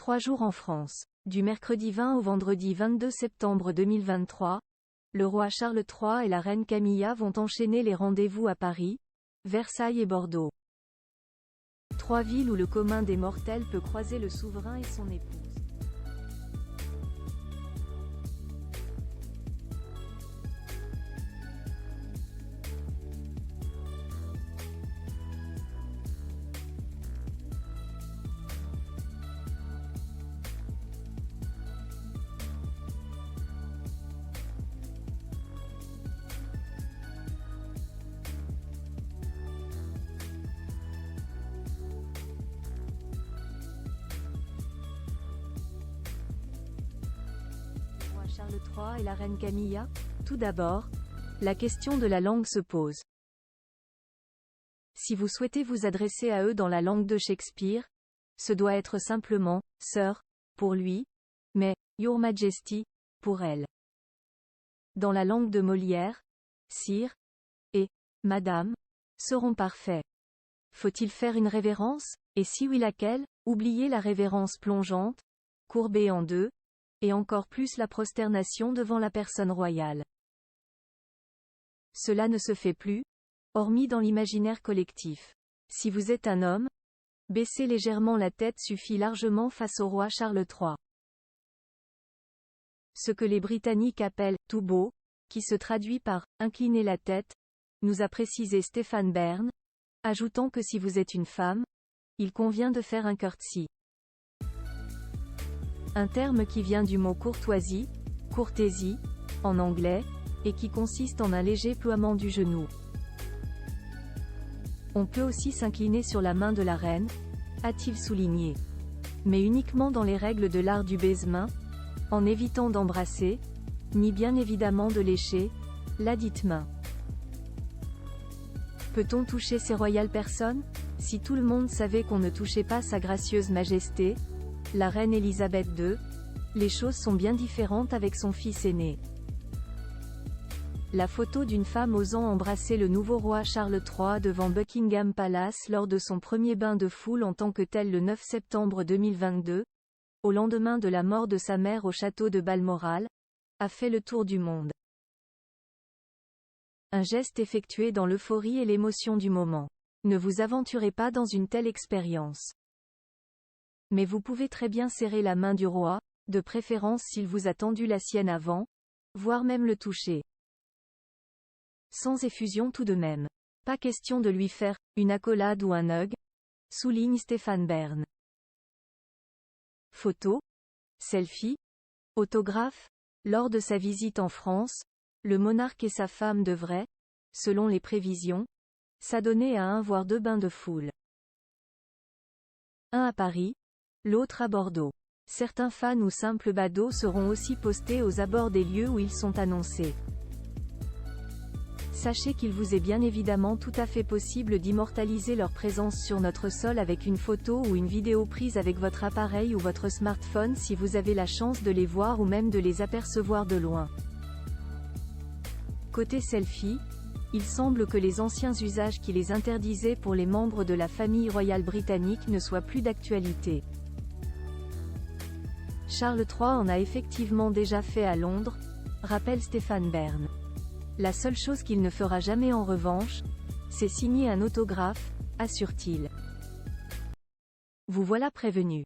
3 jours en France. Du mercredi 20 au vendredi 22 septembre 2023, le roi Charles III et la reine Camilla vont enchaîner les rendez-vous à Paris, Versailles et Bordeaux. 3 villes où le commun des mortels peut croiser le souverain et son épouse. Charles III et la reine Camilla? Tout d'abord, la question de la langue se pose. Si vous souhaitez vous adresser à eux dans la langue de Shakespeare, ce doit être simplement « Sir » pour lui, mais « Your Majesty » pour elle. Dans la langue de Molière, « Sire » et « Madame » seront parfaits. Faut-il faire une révérence, et si oui laquelle? Oubliez la révérence plongeante, courbée en deux, et encore plus la prosternation devant la personne royale. Cela ne se fait plus, hormis dans l'imaginaire collectif. Si vous êtes un homme, baisser légèrement la tête suffit largement face au roi Charles III. Ce que les Britanniques appellent « tout beau », qui se traduit par « incliner la tête », nous a précisé Stéphane Bern, ajoutant que si vous êtes une femme, il convient de faire un curtsy. Un terme qui vient du mot courtoisie, courtésy, en anglais, et qui consiste en un léger ploiement du genou. On peut aussi s'incliner sur la main de la reine, a-t-il souligné. Mais uniquement dans les règles de l'art du baise-main, en évitant d'embrasser, ni bien évidemment de lécher, la dite main. Peut-on toucher ces royales personnes? Si tout le monde savait qu'on ne touchait pas sa gracieuse majesté, la reine Elisabeth II, les choses sont bien différentes avec son fils aîné. La photo d'une femme osant embrasser le nouveau roi Charles III devant Buckingham Palace lors de son premier bain de foule en tant que tel le 9 septembre 2022, au lendemain de la mort de sa mère au château de Balmoral, a fait le tour du monde. Un geste effectué dans l'euphorie et l'émotion du moment. Ne vous aventurez pas dans une telle expérience. Mais vous pouvez très bien serrer la main du roi, de préférence s'il vous a tendu la sienne avant, voire même le toucher. Sans effusion tout de même. Pas question de lui faire une accolade ou un hug, souligne Stéphane Bern. Photo, selfie, autographe. Lors de sa visite en France, le monarque et sa femme devraient, selon les prévisions, s'adonner à 1 voire 2 bains de foule. Un à Paris, l'autre à Bordeaux. Certains fans ou simples badauds seront aussi postés aux abords des lieux où ils sont annoncés. Sachez qu'il vous est bien évidemment tout à fait possible d'immortaliser leur présence sur notre sol avec une photo ou une vidéo prise avec votre appareil ou votre smartphone si vous avez la chance de les voir ou même de les apercevoir de loin. Côté selfie, il semble que les anciens usages qui les interdisaient pour les membres de la famille royale britannique ne soient plus d'actualité. Charles III en a effectivement déjà fait à Londres, rappelle Stéphane Bern. La seule chose qu'il ne fera jamais en revanche, c'est signer un autographe, assure-t-il. Vous voilà prévenu.